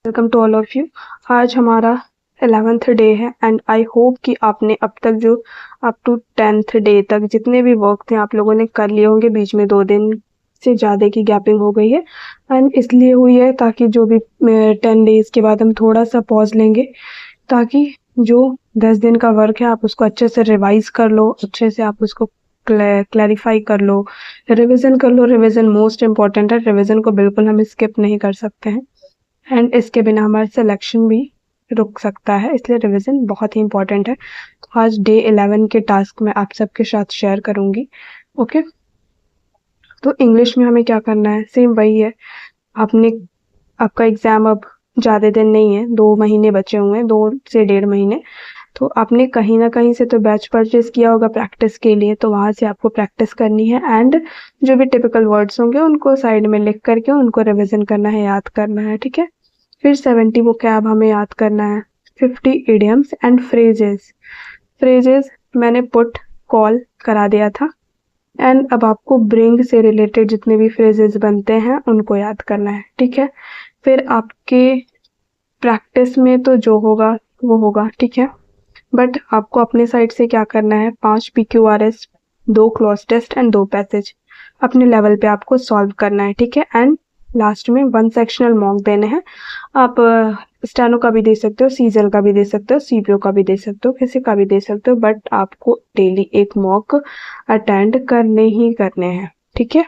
Welcome to all of you. आज हमारा 11th day है एंड आई होप कि आपने अब तक जो अप टू 10th डे तक जितने भी वर्क थे आप लोगों ने कर लिए होंगे। बीच में 2 दिन से ज़्यादा की गैपिंग हो गई है एंड इसलिए हुई है ताकि जो भी 10 डेज के बाद हम थोड़ा सा पॉज लेंगे ताकि जो 10 दिन का वर्क है आप उसको अच्छे से रिवाइज कर लो, अच्छे से आप उसको क्लैरिफाई कर लो, रिविज़न कर लो। रिविज़न मोस्ट इम्पॉर्टेंट है, रिविज़न को बिल्कुल हम स्किप नहीं कर सकते हैं एंड इसके बिना हमारा सिलेक्शन भी रुक सकता है, इसलिए रिवीजन बहुत ही इंपॉर्टेंट है। तो आज डे 11 के टास्क मैं आप सबके साथ शेयर करूंगी। ओके, तो इंग्लिश में हमें क्या करना है, सेम वही है। आपका एग्ज़ाम अब ज़्यादा दिन नहीं है, 2 महीने बचे हुए हैं, 2 से 1.5 महीने। तो आपने कहीं ना कहीं से तो बैच परचेज किया होगा प्रैक्टिस के लिए, तो वहाँ से आपको प्रैक्टिस करनी है एंड जो भी टिपिकल वर्ड्स होंगे उनको साइड में लिख करके उनको रिविजन करना है, याद करना है। ठीक है, फिर 70 वोकैब हमें याद करना है, 50 इडियम्स एंड फ्रेजेस मैंने पुट कॉल करा दिया था एंड अब आपको ब्रिंग से रिलेटेड जितने भी फ्रेजेस बनते हैं उनको याद करना है। ठीक है, फिर आपके प्रैक्टिस में तो जो होगा वो होगा, ठीक है, बट आपको अपने साइड से क्या करना है, 5 PQRS, 2 clause test and 2 passage अपने लेवल पे आपको सॉल्व करना है। ठीक है, एंड लास्ट में 1 सेक्शनल मॉक देने हैं। आप स्टेनो का भी दे सकते हो, सीजल का भी दे सकते हो, सीपीओ का भी दे सकते हो, किसी का भी दे सकते हो, बट आपको डेली एक मॉक अटेंड करने ही करने हैं। ठीक है,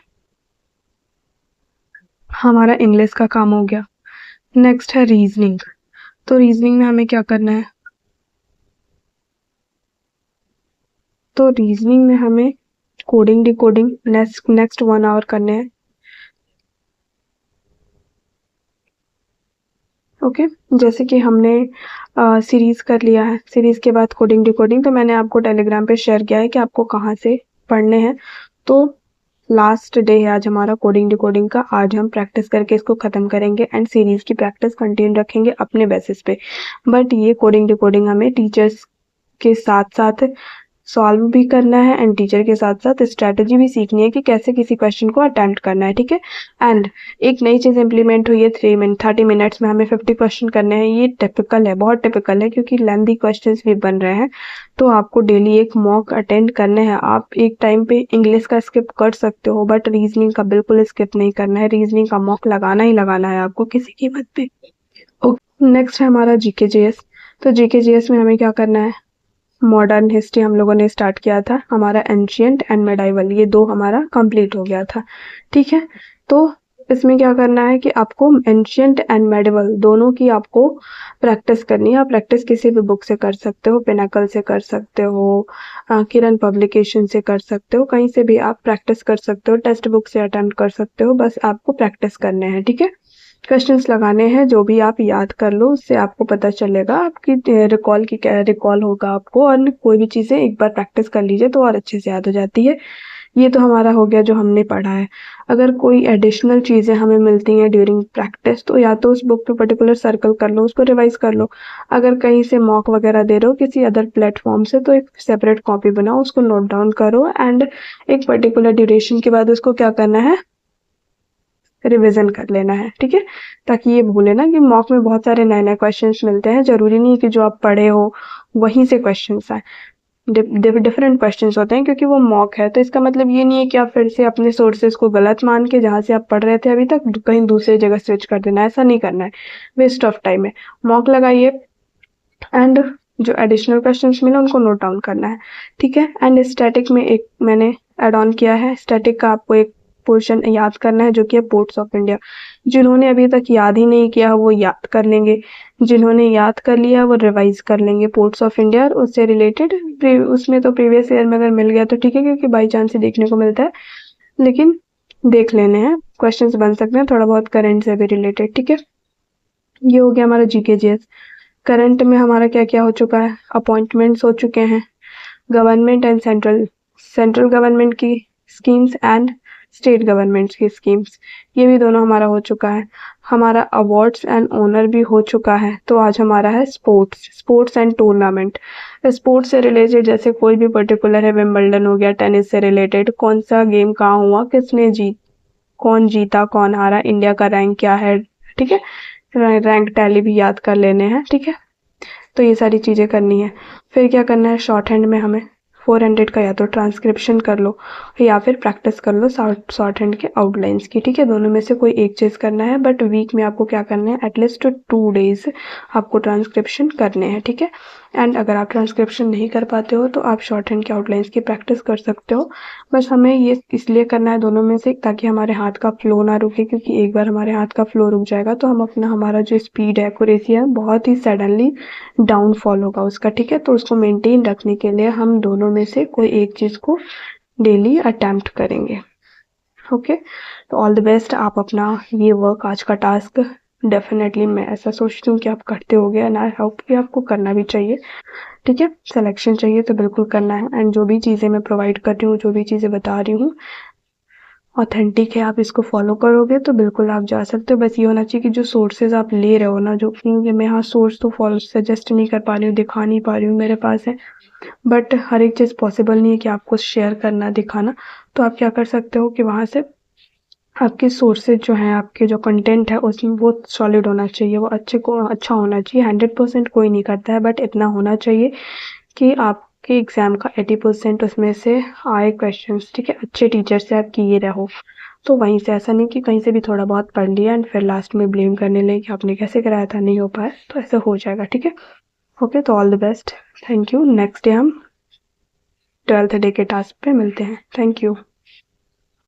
हमारा इंग्लिश का काम हो गया। नेक्स्ट है रीजनिंग। तो रीजनिंग में हमें क्या करना है, तो रीजनिंग में हमें कोडिंग डिकोडिंग नेक्स्ट 1 आवर करने हैं। ओके, जैसे कि हमने सीरीज कर लिया है, सीरीज के बाद कोडिंग डिकोडिंग तो मैंने आपको टेलीग्राम पे शेयर किया है कि आपको कहाँ से पढ़ने हैं। तो लास्ट डे है आज हमारा कोडिंग डिकोडिंग का, आज हम प्रैक्टिस करके इसको ख़त्म करेंगे एंड सीरीज की प्रैक्टिस कंटिन्यू रखेंगे अपने बेसिस पे। बट ये कोडिंग डिकोडिंग हमें टीचर्स के साथ साथ सॉल्व भी करना है एंड टीचर के साथ साथ स्ट्रैटेजी भी सीखनी है कि कैसे किसी क्वेश्चन को अटेम्प्ट करना है। ठीक है, एंड एक नई चीज़ इंप्लीमेंट हुई है, 30 मिनट्स में हमें 50 क्वेश्चन करने हैं। ये टिपिकल है, बहुत टिपिकल है, क्योंकि लेंथी क्वेश्चंस भी बन रहे हैं। तो आपको डेली एक मॉक अटेंड करने हैं। आप एक टाइम पे इंग्लिश का स्किप कर सकते हो बट रीजनिंग का बिल्कुल स्किप नहीं करना है। रीजनिंग का मॉक लगाना ही लगाना है आपको किसी कीमत पे। नेक्स्ट है हमारा GK/GS। तो GK/GS में हमें क्या करना है, मॉडर्न हिस्ट्री हम लोगों ने स्टार्ट किया था, हमारा एंशियंट एंड मेडाइवल ये 2 हमारा कंप्लीट हो गया था। ठीक है, तो इसमें क्या करना है कि आपको एंशियंट एंड मेडाइवल दोनों की आपको प्रैक्टिस करनी है। आप प्रैक्टिस किसी भी बुक से कर सकते हो, पिनाकल से कर सकते हो, किरण पब्लिकेशन से कर सकते हो, कहीं से भी आप प्रैक्टिस कर सकते हो, टेक्स्ट बुक से अटेम्प्ट कर सकते हो, बस आपको प्रैक्टिस करने हैं। ठीक है, क्वेश्चंस लगाने हैं, जो भी आप याद कर लो उससे आपको पता चलेगा, आपकी रिकॉल की क्या रिकॉल होगा आपको, और कोई भी चीज़ें एक बार प्रैक्टिस कर लीजिए तो और अच्छे से याद हो जाती है। ये तो हमारा हो गया जो हमने पढ़ा है। अगर कोई एडिशनल चीज़ें हमें मिलती हैं ड्यूरिंग प्रैक्टिस तो या तो उस बुक पे पर्टिकुलर सर्कल कर लो, उसको रिवाइज कर लो। अगर कहीं से मॉक वगैरह दे रहे हो किसी अदर प्लेटफॉर्म से तो एक सेपरेट कॉपी बनाओ, उसको नोट डाउन करो एंड एक पर्टिकुलर ड्यूरेशन के बाद उसको क्या करना है, रिवीजन कर लेना है। ठीक है, ताकि ये भूले ना कि मॉक में बहुत सारे नए नए क्वेश्चंस मिलते हैं, जरूरी नहीं कि जो आप पढ़े हो वहीं से क्वेश्चंस आए, डिफरेंट क्वेश्चंस होते हैं क्योंकि वो मॉक है। तो इसका मतलब ये नहीं है कि आप फिर से अपने सोर्सेज को गलत मान के जहाँ से आप पढ़ रहे थे अभी तक कहीं दूसरी जगह स्विच कर देना, ऐसा नहीं करना है, वेस्ट ऑफ टाइम है। मॉक लगाइए एंड जो एडिशनल क्वेश्चंस मिले उनको नोट डाउन करना है। ठीक है, एंड स्टैटिक में एक मैंने एड ऑन किया है, स्टैटिक का आपको एक पोर्शन याद करना है जो कि है पोर्ट्स ऑफ इंडिया। जिन्होंने अभी तक याद ही नहीं किया वो याद कर लेंगे, जिन्होंने याद कर लिया वो रिवाइज कर लेंगे पोर्ट्स ऑफ इंडिया और उससे रिलेटेड। उसमें तो प्रीवियस ईयर में अगर मिल गया तो ठीक है, क्योंकि बाई चांस ही देखने को मिलता है, लेकिन देख लेने हैं, क्वेश्चंस बन सकते हैं थोड़ा बहुत करंट से भी रिलेटेड। ठीक है, ये हो गया हमारा GK/GS। करंट में हमारा क्या क्या हो चुका है, अपॉइंटमेंट्स हो चुके हैं, गवर्नमेंट एंड सेंट्रल गवर्नमेंट की स्कीम्स एंड स्टेट गवर्नमेंट्स की स्कीम्स, ये भी दोनों हमारा हो चुका है। हमारा अवार्ड्स एंड ऑनर भी हो चुका है। तो आज हमारा है स्पोर्ट्स एंड टूर्नामेंट। स्पोर्ट्स से रिलेटेड जैसे कोई भी पर्टिकुलर है, विंबलडन हो गया, टेनिस से रिलेटेड कौन सा गेम कहाँ हुआ, कौन जीता कौन हारा, इंडिया का रैंक क्या है। ठीक है, रैंक टैली भी याद कर लेने हैं, ठीक है। तो ये सारी चीज़ें करनी है। फिर क्या करना है, शॉर्ट हैंड में हमें 400 का या तो ट्रांसक्रिप्शन कर लो या फिर प्रैक्टिस कर लो शॉर्ट हैंड के आउटलाइंस की, ठीक है। दोनों में से कोई एक चीज़ करना है, बट वीक में आपको क्या करना है, एटलीस्ट 2 डेज आपको ट्रांसक्रिप्शन करने हैं, ठीक है। एंड अगर आप ट्रांसक्रिप्शन नहीं कर पाते हो तो आप शॉर्ट हैंड के आउटलाइंस की प्रैक्टिस कर सकते हो। बस हमें ये इसलिए करना है दोनों में से, ताकि हमारे हाथ का फ्लो ना रुके, क्योंकि एक बार हमारे हाथ का फ्लो रुक जाएगा तो हम हमारा जो स्पीड है, एक्यूरेसी है, बहुत ही सडनली डाउनफॉल होगा उसका, ठीक है। तो उसको मेंटेन रखने के लिए हम दोनों में से कोई एक चीज़ को डेली अटेम्प्ट करेंगे, ओके। तो ऑल द बेस्ट। आप अपना ये वर्क, आज का टास्क, डेफिनेटली मैं ऐसा सोचती हूँ कि आप करते होगे, एंड आई होप कि आपको करना भी चाहिए, ठीक है। सिलेक्शन चाहिए तो बिल्कुल करना है, एंड जो भी चीज़ें मैं प्रोवाइड कर रही हूँ, जो भी चीज़ें बता रही हूँ, ऑथेंटिक है, आप इसको फॉलो करोगे तो बिल्कुल आप जा सकते हो। बस ये होना चाहिए कि जो सोर्सेज आप ले रहे हो ना, जो कि मैं यहाँ सोर्स तो फॉलो सजेस्ट नहीं कर पा रही हूँ, दिखा नहीं पा रही हूँ, मेरे पास है, बट हर एक चीज़ पॉसिबल नहीं है कि आपको शेयर करना, दिखाना। तो आप क्या कर सकते हो कि वहाँ से आपके सोर्सेज जो हैं, आपके जो कंटेंट है उसमें वो सॉलिड होना चाहिए, वो अच्छा होना चाहिए। 100% कोई नहीं करता है, बट इतना होना चाहिए कि आपके एग्ज़ाम का 80% उसमें से आए क्वेश्चंस, ठीक है। अच्छे टीचर से आप किए रहो, तो वहीं से, ऐसा नहीं कि कहीं से भी थोड़ा बहुत पढ़ लिया एंड फिर लास्ट में ब्लेम करने लगे कि आपने कैसे कराया था, नहीं हो पाया, तो ऐसा हो जाएगा, ठीक है। ओके, तो all the best, thank you. Next day हम 12th डे के टास्क पे मिलते हैं। Thank you.